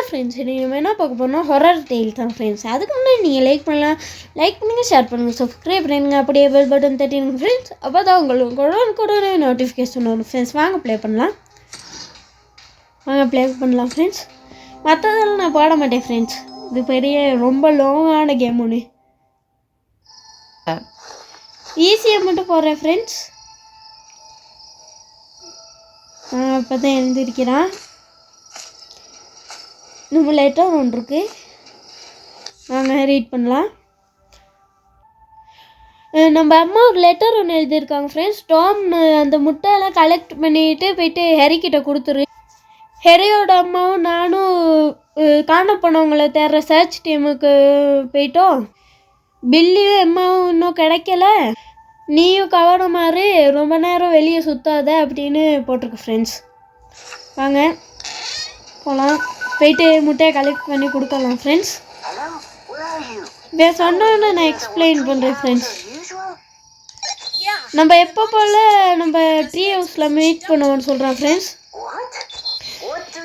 Friends நீங்கள் என்ன பார்க்க போனால் ஹொரர் டெய்ல் தான் ஃப்ரெண்ட்ஸ். அதுக்கு முன்னாடி நீங்கள் லைக் பண்ணலாம், லைக் பண்ணுங்கள், ஷேர் பண்ணுங்கள், சப்ஸ்கிரைப் பண்ணுங்க, அப்படியே பெல் பட்டன் தட்டிடுங்க ஃப்ரெண்ட்ஸ். அப்போ தான் உங்களுக்கு கூட நோட்டிஃபிகேஷன் வரும் ஃப்ரெண்ட்ஸ். வாங்க ப்ளே பண்ணலாம் ஃப்ரெண்ட்ஸ். மற்றதெல்லாம் நான் பாட மாட்டேன் ஃப்ரெண்ட்ஸ். இது பெரிய ரொம்ப லாங்கான கேம் ஒன்று. ஈஸியாக மட்டும் போடுறேன் ஃப்ரெண்ட்ஸ். அப்போ தான் எழுந்திருக்கிறான். நம்ம லெட்டர் ஒன்று இருக்குது, நாங்கள் ரீட் பண்ணலாம். நம்ம அம்மா ஒரு லெட்டர் ஒன்று எழுதியிருக்காங்க ஃப்ரெண்ட்ஸ். டாம் அந்த முட்டையெல்லாம் கலெக்ட் பண்ணிட்டு போயிட்டு ஹெரிக்கிட்ட கொடுத்துரு. ஹெரியோட அம்மாவும் நானும் காண போனவங்களை தேடுற சர்ச் டீமுக்கு போயிட்டோம். பில்லியும் அம்மாவும் இன்னும் கிடைக்கல. நீயும் கவனமாறு, ரொம்ப நேரம் வெளியே சுற்றாத அப்படின்னு போட்டிருக்கு ஃப்ரெண்ட்ஸ். வாங்க போகலாம், போயிட்டு முட்டையை கலெக்ட் பண்ணி கொடுக்கலாம் ஃப்ரெண்ட்ஸ். சொன்னோன்னு நான் எக்ஸ்பிளைன் பண்ணுறேன் ஃப்ரெண்ட்ஸ். நம்ம எப்போ போல் நம்ம ட்ரீ ஹவுஸில் மீட் பண்ணுவோன்னு சொல்கிறேன் ஃப்ரெண்ட்ஸ்.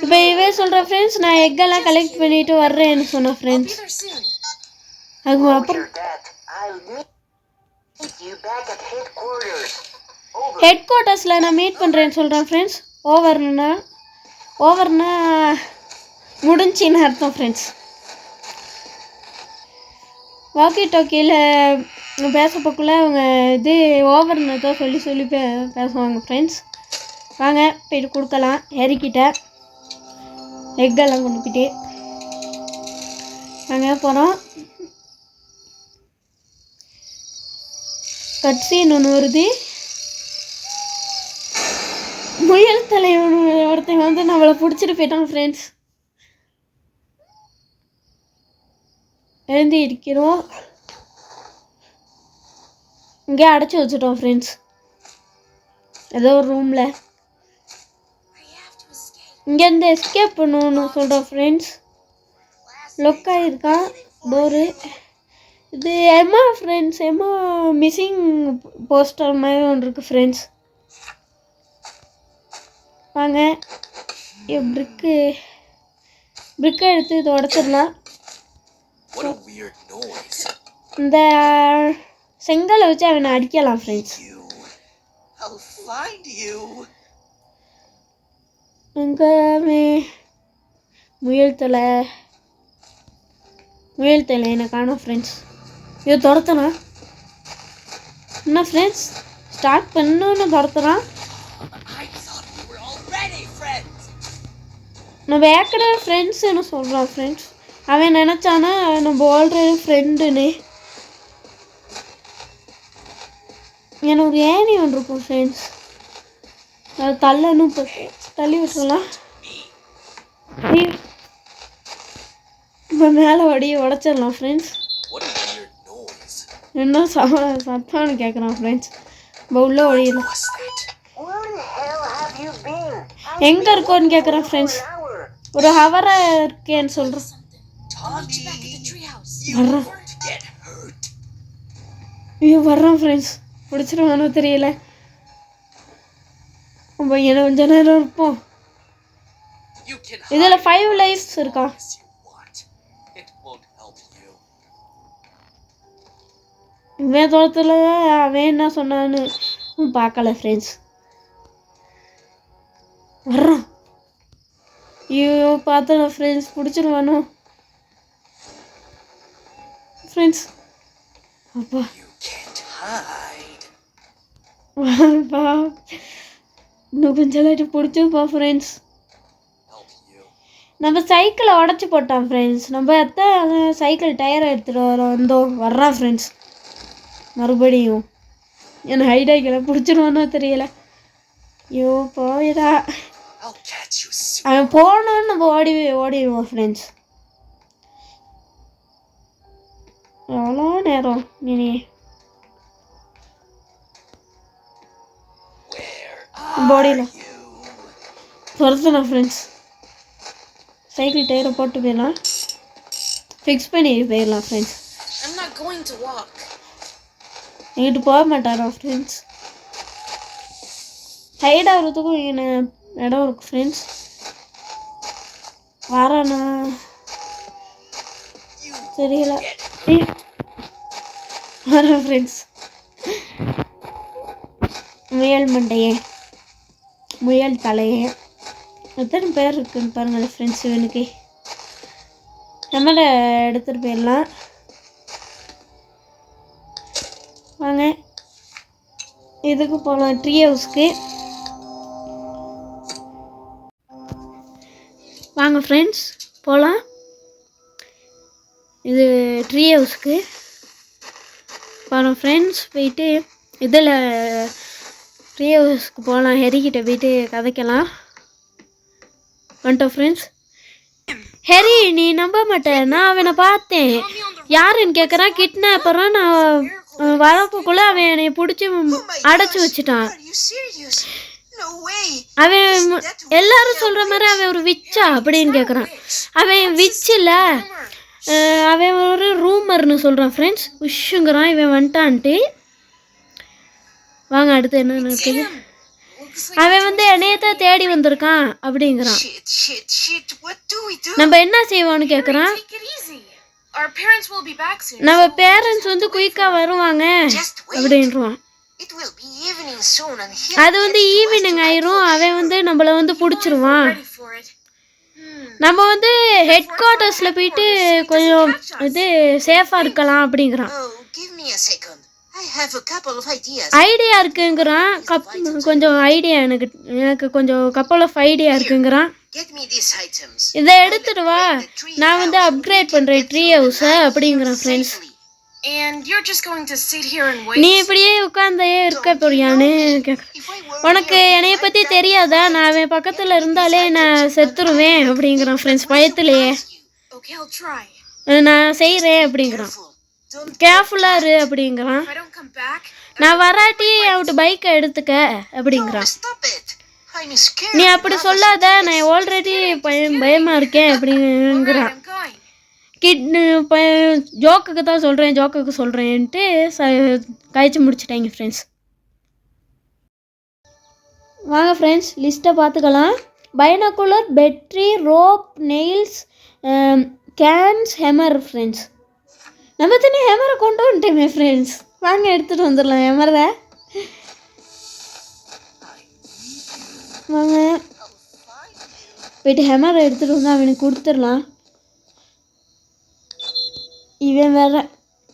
இப்போ இவே சொல்கிறேன் ஃப்ரெண்ட்ஸ், நான் எக்கெல்லாம் கலெக்ட் பண்ணிட்டு வர்றேன்னு சொன்னேன் ஃப்ரெண்ட்ஸ். அதுக்கப்புறம் ஹெட் குவார்ட்டர்ஸில் நான் மீட் பண்ணுறேன்னு சொல்கிறேன் ஃப்ரெண்ட்ஸ். ஓவர்னா முடிஞ்சின்னு அர்த்தம் ஃப்ரெண்ட்ஸ். வாக்கி டாக்கியில் பேசப்போக்குள்ள அவங்க இது ஓவர்னு தான் சொல்லி பேசுவாங்க ஃப்ரெண்ட்ஸ். வாங்க போய்ட்டு கொடுக்கலாம். ஹெரிக்கிட்ட எக்கெல்லாம் கொண்டு போய்ட்டு நாங்கள் போகிறோம். கட்சின்னு ஒன்று வருது. முயல் தலைவன் ஒருத்தன் வந்து நம்மளை பிடிச்சிட்டு போயிட்டான் ஃப்ரெண்ட்ஸ். எழுந்து இருக்கிறோம். இங்கே அடைச்சி வச்சுட்டோம் ஃப்ரெண்ட்ஸ், ஏதோ ஒரு ரூமில். இங்கேருந்து எஸ்கேப் பண்ணணும்னு சொல்கிறோம் ஃப்ரெண்ட்ஸ். Lock ஆகிருக்கான் door. இது எம்மா ஃப்ரெண்ட்ஸ், எம்மா மிஸ்ஸிங் போஸ்டர் மாதிரி ஒன்று இருக்குது ஃப்ரெண்ட்ஸ். வாங்க பிரிக்கை எடுத்து இதை உடச்சிடலாம். இந்த செங்கலை வச்சு அவனை அடிக்கலாம் ஃப்ரெண்ட்ஸ். எங்கே முயல் தலை என்னை காணோம் ஃப்ரெண்ட்ஸ். இது துரத்தனா என்ன ஃப்ரெண்ட்ஸ், ஸ்டார்ட் பண்ணோன்னு துரத்துறான். நம்ம ஏற்கனவே ஃப்ரெண்ட்ஸ்ன்னு சொல்கிறான் ஃப்ரெண்ட்ஸ். அவன் நினச்சானா நம்ம ஆல்ரெடி ஃப்ரெண்டுன்னு. எனக்கு ஒரு ஏணி ஒன்று இருக்கும் ஃப்ரெண்ட்ஸ், அது தள்ளி விட்டுறலாம். இப்போ மேலே உடச்சிடலாம் ஃப்ரெண்ட்ஸ். என்ன சத்தம்னு கேட்குறான் ஃப்ரெண்ட்ஸ். இப்போ உள்ள ஒடிடலாம். எங்கே இருக்கோன்னு கேட்குறான் ஃப்ரெண்ட்ஸ். ஒரு ஹவராக இருக்கேன்னு சொல்கிறேன். வர்றான் ஃப்ரெண்ட்ஸ். பிடிச்சிருவானோ தெரியல. என்ன கொஞ்ச நேரம் இருப்போம். இதில் 5 லைஃப்ஸ் இருக்கா? இவன் தோட்டத்தில் அவன் என்ன சொன்னான்னு பார்க்கல ஃப்ரெண்ட்ஸ். வர்றான். ஐயோ பார்த்தல ஃப்ரெண்ட்ஸ், பிடிச்சிருவானோ ஃப்ரெண்ட்ஸ். அப்பா இன்னும் கொஞ்சம் லைட்டு பிடிச்சிருப்பா ஃப்ரெண்ட்ஸ். நம்ம சைக்கிளை உடச்சி போட்டான் ஃப்ரெண்ட்ஸ். நம்ம சைக்கிள் டயரை எடுத்துகிட்டு வர்றான் ஃப்ரெண்ட்ஸ். மறுபடியும் என்ன ஹைடாய்க்கெல்லாம் பிடிச்சிருவானோ தெரியல. ஐயோ போயிடா. அவன் போனோன்னு நம்ம ஓடிடுவோம் ஃப்ரெண்ட்ஸ். எவ்வளோ நேரம் நீ பாடியில் துரத்தலாம் ஃப்ரெண்ட்ஸ். சைக்கிள் டயரை போட்டு போயிடலாம், ஃபிக்ஸ் பண்ணி போயிடலாம் ஃப்ரெண்ட்ஸ். எங்கிட்டு போக மாட்டாரா ஃப்ரெண்ட்ஸ். ஹைட் ஆகிறதுக்கும் இடம் இருக்குது ஃப்ரெண்ட்ஸ். வரேண்ணா தெரியல. வரேன் ஃப்ரெண்ட்ஸ். முயல் மண்டையே, முயல் தலையே, எத்தனை பேர் இருக்குன்னு பாருங்கள் ஃப்ரெண்ட்ஸ். இவனுக்கு நம்மள எடுத்துகிட்டு போயிடலாம் வாங்க. இதுக்கு போகலாம், ட்ரீ ஹவுஸ்க்கு வாங்க ஃப்ரெண்ட்ஸ் போகலாம். இது ட்ரீ ஹவுஸ்க்கு போகிறோம் ஃப்ரெண்ட்ஸ். போயிட்டு இதில் ட்ரீ ஹவுஸ்க்கு போகலாம், ஹெரிக்கிட்ட போயிட்டு கதைக்கலாம். வந்துட்டோம் ஃப்ரெண்ட்ஸ். ஹெரி, நீ நம்ப மாட்டேன், நான் அவனை பார்த்தேன். யாருன்னு கேட்குறான். கிட்னாப்பரான். நான் வரப்போக்குள்ளே அவன் என்னை பிடிச்சி அடைச்சி வச்சுட்டான். அவன் எல்லாரும் சொல்கிற மாதிரி அவன் ஒரு விச்சா அப்படின்னு கேட்குறான். அவன் விச் இல்லை, அவன் ஒரு ரூமர்னு சொல்கிறான் ஃப்ரெண்ட்ஸ். விஷுங்கிறான் இவன் வந்துட்டான்ட்டு. வாங்க அடுத்து என்ன இருக்குது. அவன் வந்து என்னையத்தான் தேடி வந்திருக்கான் அப்படிங்கிறான். நம்ம என்ன செய்வோன்னு கேட்குறான். நம்ம பேரண்ட்ஸ் வந்து குயிக்காக வருவாங்க அப்படின்றான். அது வந்து ஈவினிங் ஆயிரும். அவன் வந்து நம்மளை வந்து பிடிச்சிருவான். நம்ம வந்து ஹெட் குவார்ட்டர்ஸில் போயிட்டு கொஞ்சம் இது சேஃபாக இருக்கலாம் அப்படிங்கிறான். ஐடியா இருக்குங்கிறான். கொஞ்சம் ஐடியா எனக்கு கொஞ்சம் கப்பல் ஆஃப் ஐடியா இருக்குங்கிறான். இதை எடுத்துட்டு வா, நான் வந்து அப்கிரேட் பண்ணுறேன் ட்ரீ ஹவுஸை அப்படிங்கிறான் ஃப்ரெண்ட்ஸ். நீ இப்படியே உட்காந்தே இருக்க போறியான்னு உனக்கு என்னைய பற்றி தெரியாதா? நான் அவன் பக்கத்தில் இருந்தாலே நான் செத்துருவேன் அப்படிங்கிறான் ஃப்ரெண்ட்ஸ். பயத்துலையே நான் செய்கிறேன் அப்படிங்கிறான். கேர்ஃபுல்லாக இரு அப்படிங்கிறான். நான் வராட்டி அவட்டு பைக்கை எடுத்துக்க அப்படிங்கிறான். நீ அப்படி சொல்லாத, நான் ஆல்ரெடி பயமாக இருக்கேன் அப்படிங்கிறான். ஜோக்குக்கு தான் சொல்கிறேன், ஜோக்குக்கு சொல்கிறேன்ட்டு கழிச்சு முடிச்சிட்டாங்க ஃப்ரெண்ட்ஸ். வாங்க ஃப்ரெண்ட்ஸ் லிஸ்ட்டை பார்த்துக்கலாம். Binocular, battery, rope, nails, cans, hammer friends. நம்ம தண்ணி ஹெமரை கொண்டு வந்துட்டேமே ஃப்ரெண்ட்ஸ். வாங்க எடுத்துகிட்டு வந்துடலாம் ஹெமரை. வாங்க போய்ட்டு ஹெமரை எடுத்துகிட்டு வந்து அவனுக்கு கொடுத்துடலாம். இவன் வேற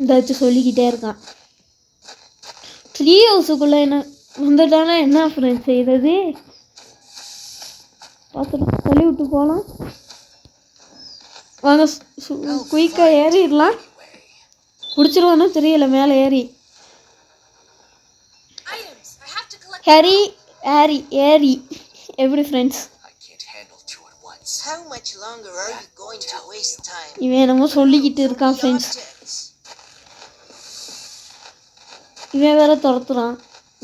இந்த வச்சு சொல்லிக்கிட்டே இருக்கான். ட்ரீ ஹவுஸுக்குள்ளே என்ன வந்துட்டானா என்ன ஃப்ரெண்ட்ஸ் செய்கிறது? பார்த்துட்டு சொல்லி விட்டு போகலாம். வாங்க குயிக்காக ஏறிடலாம். பிடிச்சிருவானோ தெரியல மேலே ஏறி. ஹேரி ஹேரி ஏரி எப்படி ஃப்ரெண்ட்ஸ்? இவன் என்னமோ சொல்லிக்கிட்டு இருக்கான் ஃப்ரெண்ட்ஸ். இவன் வேற துரத்துறான்.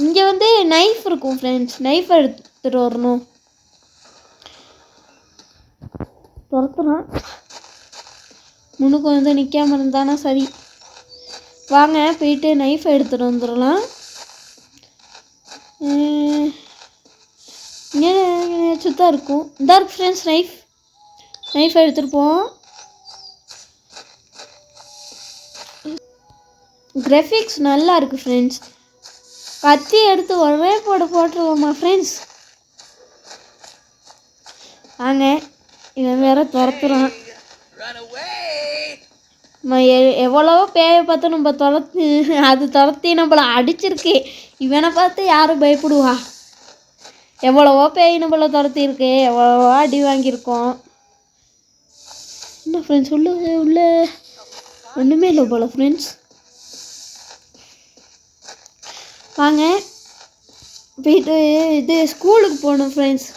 இங்கே வந்து நைஃப் இருக்கும் ஃப்ரெண்ட்ஸ், நைஃப் எடுத்துகிட்டு வரணும். துரத்துறான். முன்னுக்கு வந்து நிற்காம இருந்தானா சரி. வாங்க போயிட்டு நைஃப் எடுத்துகிட்டு வந்துடலாம். இங்கே சுத்தம் இருக்கும். இந்த இருக்கு ஃப்ரெண்ட்ஸ் நைஃப் எடுத்துகிட்டு போவோம். கிராஃபிக்ஸ் நல்லா இருக்குது ஃப்ரெண்ட்ஸ். கத்தி எடுத்து ஒரே போட்டுருவோமா ஃப்ரெண்ட்ஸ்? வாங்க இவன் வேற துரத்துறான். எவ்வளவோ பேயை பார்த்து நம்ம துரத்தி நம்மளை அடிச்சிருக்கு. இவனை பார்த்து யாரும் பயப்படுவா? எவ்வளவோ பேய் நம்மளை துரத்திருக்கு, எவ்வளவோ அடி வாங்கியிருக்கோம். என்ன ஃப்ரெண்ட்ஸ் உள்ள ஒன்றுமே இல்லை போல ஃப்ரெண்ட்ஸ். வாங்க போயிட்டு இது ஸ்கூலுக்கு போகணும் ஃப்ரெண்ட்ஸ்.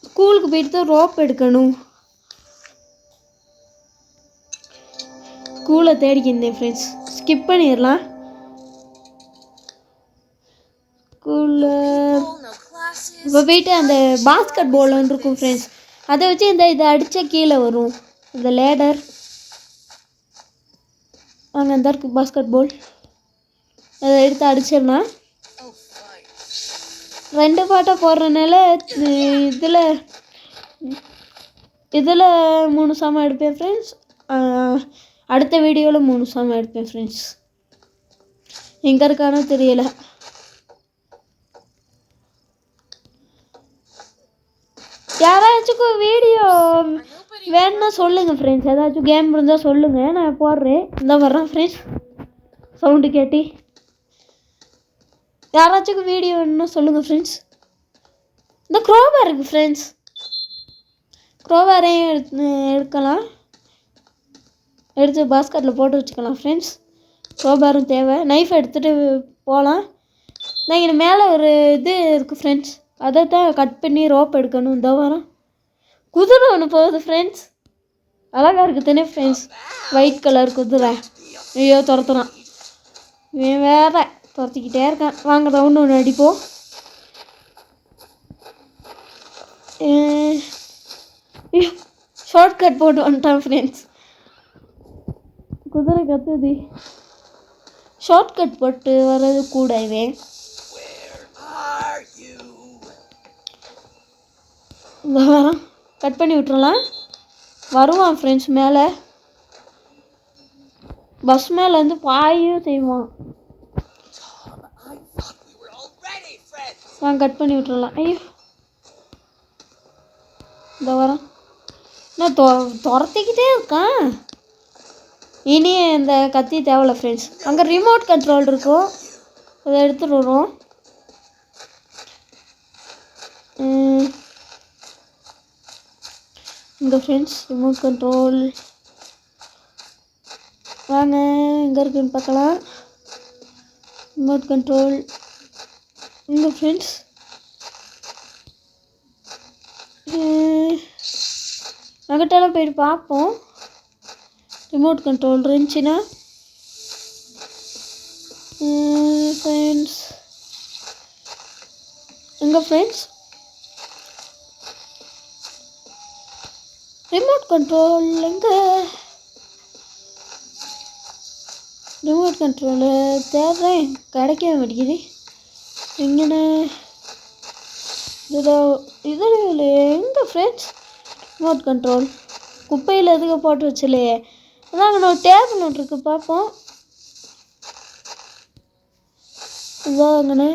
ஸ்கூலுக்கு போயிட்டு தான் ரோப் எடுக்கணும். ஸ்கூலை தேடிக்கிந்தேன் ஃப்ரெண்ட்ஸ். ஸ்கிப் பண்ணிடலாம். ஸ்கூலில் இப்போ போயிட்டு அந்த பாஸ்கெட் பால் ஒன்று இருக்கும் ஃப்ரெண்ட்ஸ். அதை வச்சு இதை அடித்தா கீழே வரும் இந்த லேடர். அங்கே இந்த இருக்குது பாஸ்கெட் பால். அதை எடுத்து அடிச்சிடலாம். 2 பாட்டாக போடுறதுனால இதில் இதில் 3 சாமான் எடுப்பேன் ஃப்ரெண்ட்ஸ். அடுத்த வீடியோவில் 3 சாமான் எடுப்பேன் ஃப்ரெண்ட்ஸ். எங்கே இருக்கானோ தெரியல. யாராச்சும் வீடியோ வேணும்னா சொல்லுங்கள் ஃப்ரெண்ட்ஸ். ஏதாச்சும் கேம் இருந்தால் சொல்லுங்கள், நான் போடுறேன். இந்த வர்றேன் ஃப்ரெண்ட்ஸ். சவுண்டு கேட்டி யாராச்சும் வீடியோ வேணும்னா சொல்லுங்கள் ஃப்ரெண்ட்ஸ். இந்த க்ரோபார் இருக்குது ஃப்ரெண்ட்ஸ். க்ரோபாரையும் எடுக்கலாம், எடுத்து பாஸ்கெட்டில் போட்டு வச்சுக்கலாம் ஃப்ரெண்ட்ஸ். க்ரோபாரும் தேவை. நைஃப் எடுத்துகிட்டு போகலாம். நான் இங்கே மேலே ஒரு இது இருக்குது ஃப்ரெண்ட்ஸ், அதை தான் கட் பண்ணி ரோப் எடுக்கணும். இந்த வாரம் குதிரை ஒன்று போகுது ஃப்ரெண்ட்ஸ். அழகாக இருக்குது தானே ஃப்ரெண்ட்ஸ், ஒயிட் கலர் குதிரை. ஐயோ துரத்துறான், இவன் வேற துரத்திக்கிட்டே இருக்கான். வாங்க ரவுண்டு ஒன்று அடிப்போம். ஐயோ ஷார்ட் கட் போட்டு வந்துட்டான் ஃப்ரெண்ட்ஸ். குதிரை கத்துது. ஷார்ட் கட் போட்டு வர்றது கூட இவன். இந்த வாரம் கட் பண்ணி விட்டுறலாம். வருவான் ஃப்ரெண்ட்ஸ். மேலே பஸ் மேலே வந்து பாயும் செய்வான். கட் பண்ணி விட்டுறலாம். ஐயோ இந்த வாரம் நான் துரத்திக்கிட்டே இருக்கான். இனி இந்த கத்தி தேவையில்ல ஃப்ரெண்ட்ஸ். அங்கே ரிமோட் கண்ட்ரோல் இருக்கும், அதை எடுத்துகிட்டு வரும். இங்கே ஃப்ரெண்ட்ஸ் ரிமோட் கண்ட்ரோல். வாங்க எங்கே இருக்குன்னு பார்க்கலாம். ரிமோட் கண்ட்ரோல் இங்கே ஃப்ரெண்ட்ஸ். அங்கிட்டலாம் போயிட்டு பார்ப்போம். ரிமோட் கண்ட்ரோல் இருந்துச்சுன்னா ஃப்ரெண்ட்ஸ். எங்கே ஃப்ரெண்ட்ஸ் ரிமோட் கண்ட்ரோல்? எங்கே ரிமோட் கண்ட்ரோலு தேடுறேன், கிடைக்கவே மாட்டேங்குது. எங்கண்ணே இதில் எங்கே ஃப்ரெண்ட்ஸ் ரிமோட் கண்ட்ரோல்? குப்பையில் எதுக்கு போட்டு வச்சலையே. அதாங்க நான் டேபிள் ஒன்று இருக்குது, பார்ப்போம். இதாங்கண்ணே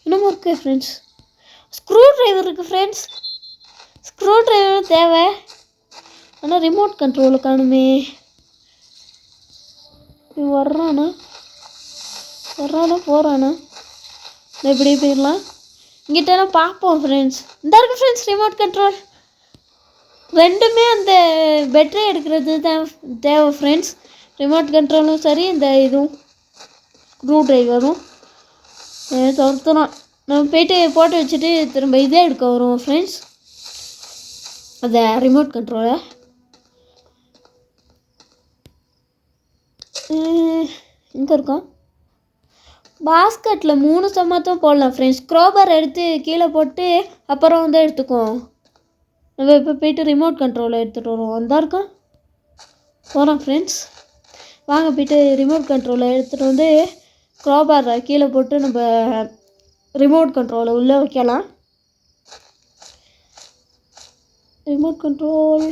இன்னமும் இருக்கு ஃப்ரெண்ட்ஸ். ஸ்க்ரூ ட்ரைவர் இருக்குது ஃப்ரெண்ட்ஸ். ஸ்க்ரூ ட்ரைவர் தேவை, ஆனால் ரிமோட் கண்ட்ரோலு காணுமே. வர்றானா போகிறானா? இப்படியே போயிடலாம். இங்கிட்டலாம் பார்ப்போம் ஃப்ரெண்ட்ஸ். இந்த இருக்குது ஃப்ரெண்ட்ஸ் ரிமோட் கண்ட்ரோல். ரெண்டுமே அந்த பேட்டரி எடுக்கிறது தேவை ஃப்ரெண்ட்ஸ். ரிமோட் கண்ட்ரோலும் சரி, இந்த இதுவும் ஸ்க்ரூ ட்ரைவரும். துரத்துறோம். நம்ம போய்ட்டு போட்டு வச்சுட்டு திரும்ப இதே எடுக்க வருவோம் ஃப்ரெண்ட்ஸ், அந்த ரிமோட் கண்ட்ரோலை. எங்கே இருக்கோம்? பாஸ்கெட்டில் 3 சமாத்தம் போடலாம் ஃப்ரெண்ட்ஸ். க்ரோபார் எடுத்து கீழே போட்டு அப்புறம் வந்து எடுத்துக்குவோம். நம்ம இப்போ போய்ட்டு ரிமோட் கண்ட்ரோலை எடுத்துகிட்டு வருவோம். வந்தால் இருக்கோம் போகிறோம் ஃப்ரெண்ட்ஸ். வாங்க போய்ட்டு ரிமோட் கண்ட்ரோலை எடுத்துகிட்டு வந்து க்ரோபாரை கீழே போட்டு நம்ம ரிமோட் கண்ட்ரோலை உள்ளே வைக்கலாம். ரிமோட் கண்ட்ரோல்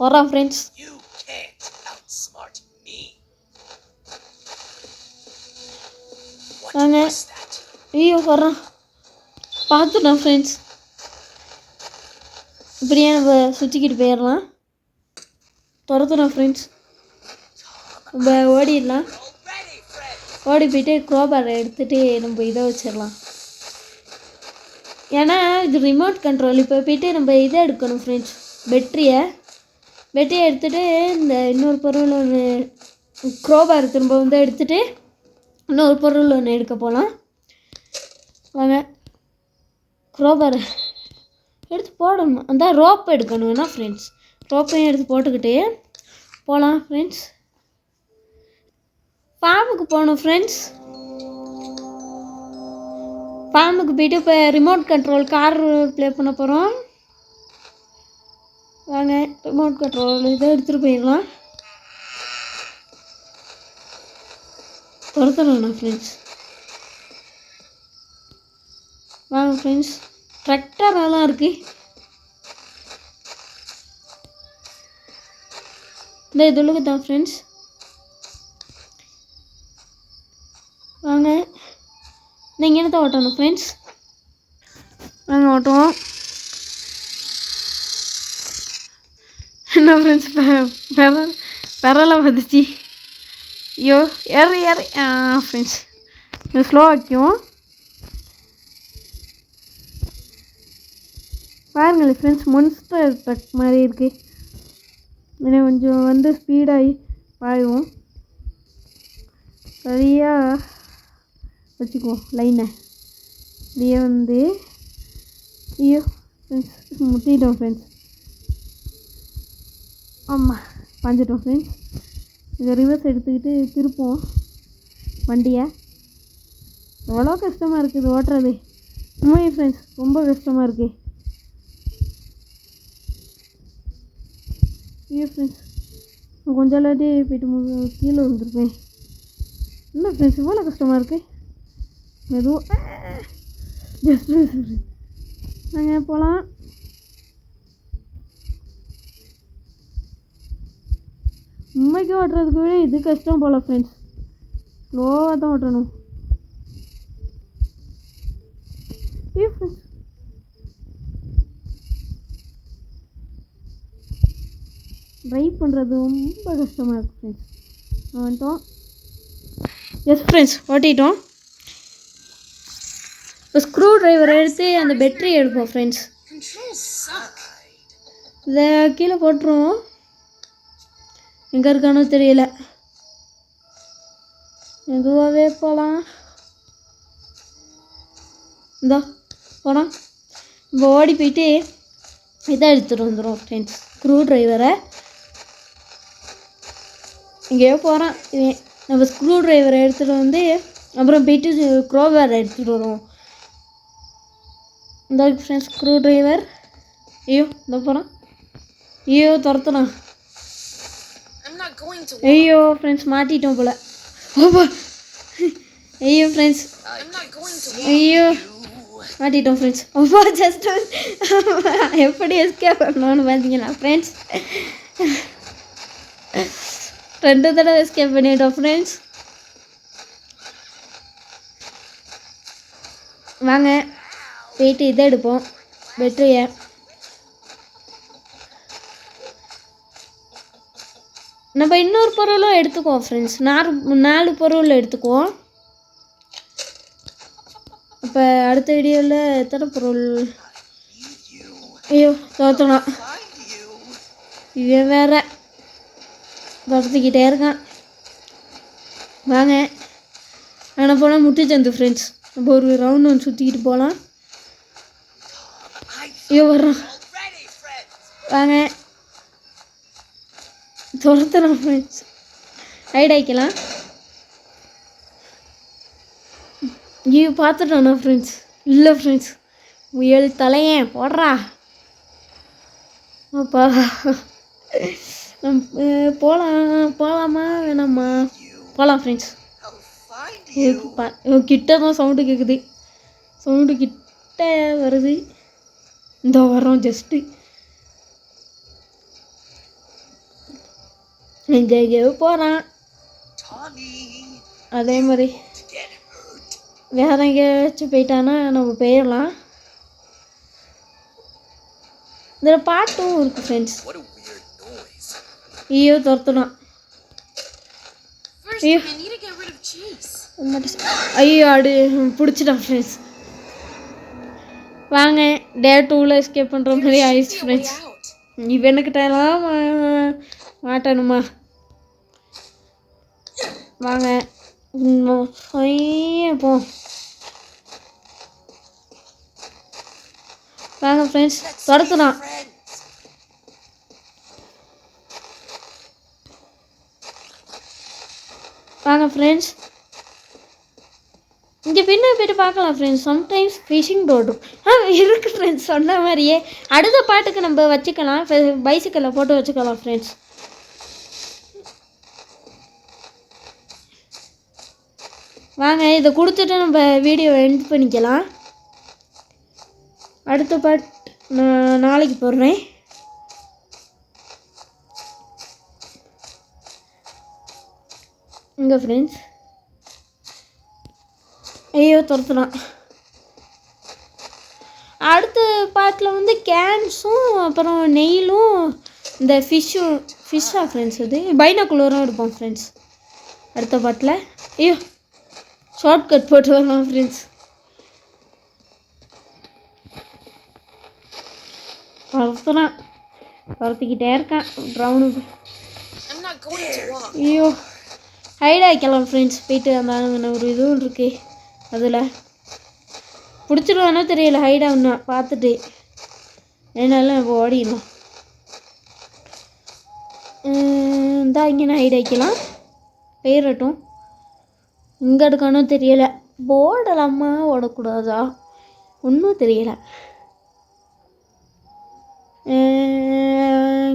வரோம் ஃப்ரெண்ட்ஸ். வாங்க. ஐயோ வரோம், பார்த்துட்டோம் ஃப்ரெண்ட்ஸ். இப்படியே நம்ம சுற்றிக்கிட்டு போயிடலாம். துரத்துறோம் ஃப்ரெண்ட்ஸ். நம்ம ஓடிடலாம். ஓடி போய்ட்டு க்ரோபாரை எடுத்துகிட்டு நம்ம இதை வச்சிடலாம். ஏன்னா இது ரிமோட் கண்ட்ரோல். இப்போ போய்ட்டு நம்ம இதை எடுக்கணும் ஃப்ரெண்ட்ஸ், பேட்டரியை எடுத்துகிட்டு இந்த இன்னொரு பொருள் ஒன்று க்ரோபார் திரும்ப வந்து எடுத்துகிட்டு இன்னொரு பொருள் ஒன்று எடுக்க போகலாம். வாங்க க்ரோபாரை எடுத்து போடணும். அந்த ரோப் எடுக்கணும் என்ன ஃப்ரெண்ட்ஸ், ரோப்பையும் எடுத்து போட்டுக்கிட்டே போகலாம் ஃப்ரெண்ட்ஸ். ஃபார்முக்கு போகணும் ஃப்ரெண்ட்ஸ். ஃபார்முக்கு போய்ட்டு இப்போ ரிமோட் கண்ட்ரோல் கார் ப்ளே பண்ண போகிறோம். வாங்க ரிமோட் கண்ட்ரோல் இதை எடுத்துகிட்டு போயிடலாம். துரத்துறோம் ஃப்ரெண்ட்ஸ். வாங்க ஃப்ரெண்ட்ஸ். ட்ராக்டரெல்லாம் இருக்குது. இந்த இதுலுக்கு தான் ஃப்ரெண்ட்ஸ். வாங்க நீங்கள் தான் ஓட்டணும் ஃப்ரெண்ட்ஸ். வாங்க ஓட்டுவோம். என்ன ஃப்ரெண்ட்ஸ் பெறலாம் வந்துச்சு. ஐயோ ஏறி ஃப்ரெண்ட்ஸ் ஸ்லோ ஆக்கிவோம். பாருங்கள் ஃப்ரெண்ட்ஸ் மொன்ஸ்டர் ட்ரக் மாதிரி இருக்குது. இன்னும் கொஞ்சம் வந்து ஸ்பீடாகி பாயுவோம். சரியாக வச்சுக்குவோம் லைனை. இப்படியே வந்து ஐயோ ஃப்ரெண்ட்ஸ் முட்டிட்டோம் ஃப்ரெண்ட்ஸ். ஆமாம் பாஞ்சிட்டோம் ஃப்ரெண்ட்ஸ். இதை ரிவர்ஸ் எடுத்துக்கிட்டு திருப்போம் வண்டியை. எவ்வளோ கஷ்டமாக இருக்குது ஓட்டுறது. உண்மையே ஃப்ரெண்ட்ஸ் ரொம்ப கஷ்டமாக இருக்குது. ஐயோ ஃப்ரெண்ட்ஸ் கொஞ்சம் இல்லாட்டி போய்ட்டு கீழே வந்துருப்பேன். என்ன ஃப்ரெண்ட்ஸ் இவ்வளோ கஷ்டமாக இருக்குது. மெதுவாக ஜஸ்ட் நாங்கள் போகலாம். உண்மைக்கு ஓட்டுறதுக்கு விட இது கஷ்டம் போல் ஃப்ரெண்ட்ஸ். ஸ்லோவாக தான் ஓட்டணும். ஐயோ ஃப்ரெண்ட்ஸ் ட்ரைவ் பண்ணுறது ரொம்ப கஷ்டமாக இருக்குது ஃப்ரெண்ட்ஸ். வந்துட்டோம். எஸ் ஃப்ரெண்ட்ஸ் ஓட்டிட்டோம். இப்போ ஸ்க்ரூ ட்ரைவர் எடுத்து அந்த பேட்டரி எடுப்போம் ஃப்ரெண்ட்ஸ். இதை கீழே போட்டுருவோம். எங்கே இருக்கானோ தெரியல. மெதுவாகவே போகலாம். இந்தா போகலாம். இப்போ ஓடி போயிட்டு இதை எடுத்துகிட்டு வந்துடும் ஃப்ரெண்ட்ஸ் ஸ்க்ரூ ட்ரைவரை. இங்கேயோ போகிறான் இவன். நம்ம ஸ்க்ரூ ட்ரைவரை எடுத்துகிட்டு வந்து அப்புறம் போயிட்டு க்ரோவேரை எடுத்துகிட்டு வருவோம். இந்த ஃப்ரெண்ட்ஸ் ஸ்க்ரூ ட்ரைவர். ஐயோ இந்த போகிறான். ஐயோ துரத்துறான். ஐயோ ஃப்ரெண்ட்ஸ் மாட்டிட்டோம் போல். ஐயோ ஃப்ரெண்ட்ஸ் ஐயோ மாட்டிட்டோம் ஃப்ரெண்ட்ஸ். அப்பா ஜஸ்ட் எப்படி எஸ்கேப் பண்ணணும்னு பார்த்தீங்கன்னா ஃப்ரெண்ட்ஸ் 2 தடவை எஸ்கேப் பண்ணிட்டோம் ஃப்ரெண்ட்ஸ். வாங்க போயிட்டு இதை எடுப்போம் பேட்டரியை. நம்ம இன்னொரு பொருளும் எடுத்துக்குவோம் ஃப்ரெண்ட்ஸ். 4 பொருள் எடுத்துக்குவோம். இப்போ அடுத்த வீடியோவில் எத்தனை பொருள். ஐயோ தோற்றலாம். இவன் வேற துரத்துக்கிட்டே இருக்கான். வாங்க ஆனால் போனால் முட்டுச்சந்து ஃப்ரெண்ட்ஸ். நம்ம ஒரு ரவுண்டு ஒன்று சுற்றிக்கிட்டு போகலாம். ஐயோ வர்றான். வாங்க துரத்துறோம் ஃப்ரெண்ட்ஸ். ரைட் ஆகிக்கலாம். ஐயோ பார்த்துட்டோண்ணா ஃப்ரெண்ட்ஸ். இல்லை ஃப்ரெண்ட்ஸ் முயல் தலையன் போடுறா. அப்பா போகலாமா வேணாம்மா? போகலாம் ஃப்ரெண்ட்ஸ். கிட்ட தான் சவுண்டு கேட்குது. சவுண்டு கிட்ட வருது. இந்த வரோம் ஜஸ்ட்டு. எங்கேயோ போகிறான். அதே மாதிரி வேற எங்கேயாச்சும் போயிட்டானா நம்ம போயிடலாம். இதில் பாட்டும் இருக்குது ஃப்ரெண்ட்ஸ். ஐயோ துரத்துனான். ஐயோ ஐயோ ஆடு பிடிச்சிட்டான் ஃப்ரெண்ட்ஸ். வாங்க டே 2ல் எஸ்கேப் பண்ணுற மாதிரி ஆயிடுச்சு ஃப்ரெண்ட்ஸ். இவனுக்கிட்டலாம் மாட்டணுமா? வாங்க போ. வாங்க ஃப்ரெண்ட்ஸ் துரத்துனான். வாங்க ஃப்ரெண்ட்ஸ் இங்கே பின்ன போய்ட்டு பார்க்கலாம் ஃப்ரெண்ட்ஸ். சம்டைம்ஸ் ஃபிஷிங் ரோடு இருக்குது ஃப்ரெண்ட்ஸ். சொன்ன மாதிரியே அடுத்த பாட்டுக்கு நம்ம வச்சுக்கலாம். பைசிக்கலில் போட்டு வச்சுக்கலாம் ஃப்ரெண்ட்ஸ். வாங்க இதை கொடுத்துட்டு நம்ம வீடியோவை எண்ட் பண்ணிக்கலாம். அடுத்த பாட் நான் நாளைக்கு போடுறேன். இங்கே ஃப்ரெண்ட்ஸ் ஐயோ துரத்துலாம். அடுத்த பாட்டில் வந்து கேன்ஸும் அப்புறம் நெயிலும் இந்த ஃபிஷ்ஷாக ஃப்ரெண்ட்ஸ் இது பைனாக்குலரும் இருப்போம் ஃப்ரெண்ட்ஸ். அடுத்த பாட்டில் ஐயோ ஷார்ட் கட் போட்டு வரலாம் ஃப்ரெண்ட்ஸ். துரத்திக்கிட்டே இருக்கான் ப்ரௌனுக்கு. ஐயோ ஹைட் ஆகிக்கலாம் ஃப்ரெண்ட்ஸ். போயிட்டு அந்த ஒரு இதுவும் இருக்கு அதில் பிடிச்சிருவானோ தெரியல. ஹைட் ஆகுனா பார்த்துட்டு என்னாலும் இப்போ ஓடிடலாம். இந்தா இங்கே நான் ஹைட் ஆகிக்கலாம். போயிடட்டும். இங்கே எடுக்கானோ தெரியலை. போடலாமா ஓடக்கூடாதா ஒன்றும் தெரியலை.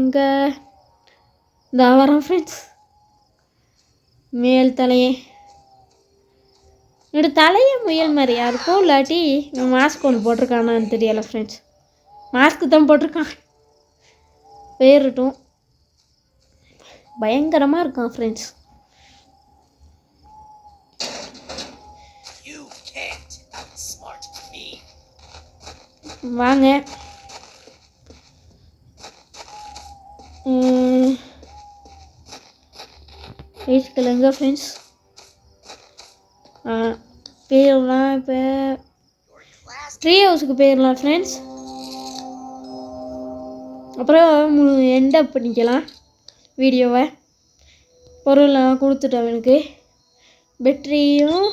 இங்கே இந்த வரேன் ஃப்ரெண்ட்ஸ். மேல் தலையே என்னோட தலையை முயல் மாதிரியா இருக்கும். இல்லாட்டி மாஸ்க் ஒன்று போட்டிருக்கானான்னு தெரியலை ஃப்ரெண்ட்ஸ். மாஸ்க்கு தான் போட்டிருக்கான். பேரட்டும் பயங்கரமாக இருக்கான் ஃப்ரெண்ட்ஸ். வாங்க பேசிக்கலங்க ஃப்ரெண்ட்ஸ். போயிடலாம். இப்போ ட்ரீ ஹவுஸுக்கு போயிடலாம் ஃப்ரெண்ட்ஸ். அப்புறம் என்டப் பண்ணிக்கலாம் வீடியோவை. பொருள்லாம் கொடுத்துட்டேன் அவனுக்கு. பேட்டரியும்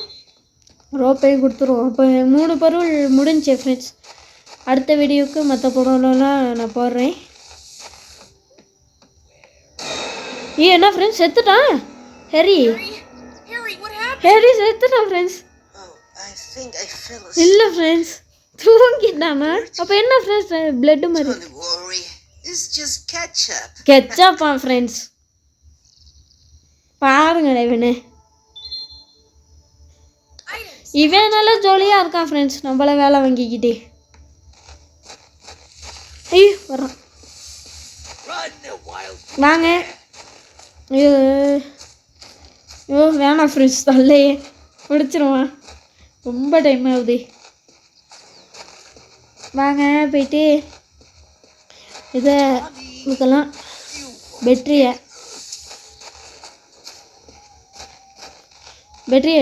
ரோப்பையும் கொடுத்துருவோம். அப்போ 3 பொருள் முடிஞ்சு ஃப்ரெண்ட்ஸ். அடுத்த வீடியோவுக்கு மற்ற பொருளெல்லாம் நான் போடுறேன். என்ன ஃப்ரெண்ட்ஸ் செத்துட்டான் ஹெரி செத்துட்டான் ஃப்ரெண்ட்ஸ். இல்லை ஃப்ரெண்ட்ஸ் தூங்கிட்டானா? அப்போ என்ன ஃப்ரெண்ட்ஸ் பிளட்டு மாதிரி கெச்சப்பா ஃப்ரெண்ட்ஸ். பாருங்களேன் இவன் நல்லா ஜாலியாக இருக்கான் ஃப்ரெண்ட்ஸ். நம்மள வேலை வாங்கிக்கிட்டே ஐயோ வரான். வாங்க. ஐயோ ஐயோ வேணாம் ஃப்ரெண்ட்ஸ். தள்ளையே பிடிச்சிருவான். ரொம்ப டைம் ஆகுது. வாங்க போயிட்டு இதை கொடுக்கலாம். பேட்டரியை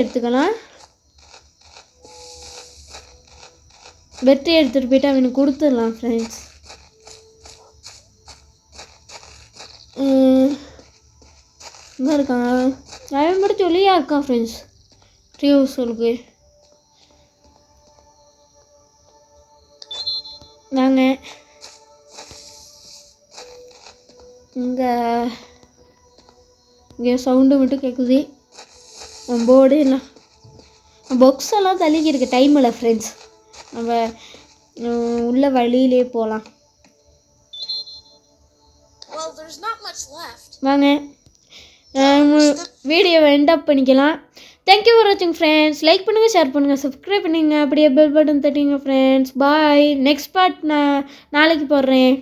எடுத்துக்கலாம். பேட்டரி எடுத்துகிட்டு போயிட்டு அவனுக்கு கொடுத்துடலாம் ஃப்ரெண்ட்ஸ். இங்கே இருக்கான். அவன் மட்டும் சொல்லியாக இருக்கான் ஃப்ரெண்ட்ஸ். ட்ரீ ஹவுஸுக்கு நாங்கள் இங்கே சவுண்டு மட்டும் கேட்குது. போர்டு எல்லாம் பாக்ஸ் எல்லாம் தள்ளிக்கி இருக்கு. டைம் இல்லை ஃப்ரெண்ட்ஸ். நம்ம உள்ள வழியிலே போகலாம். வாங்க வீடியோவை என்டப் பண்ணிக்கலாம். தேங்க்யூ ஃபார் வாட்சிங் ஃப்ரெண்ட்ஸ். லைக் பண்ணுங்கள், ஷேர் பண்ணுங்கள், சப்ஸ்கிரைப் பண்ணுங்க. அப்படியே பெல் பட்டன் தட்டிங்க ஃப்ரெண்ட்ஸ். பாய். நெக்ஸ்ட் பார்ட் நான் நாளைக்கு போடுறேன்.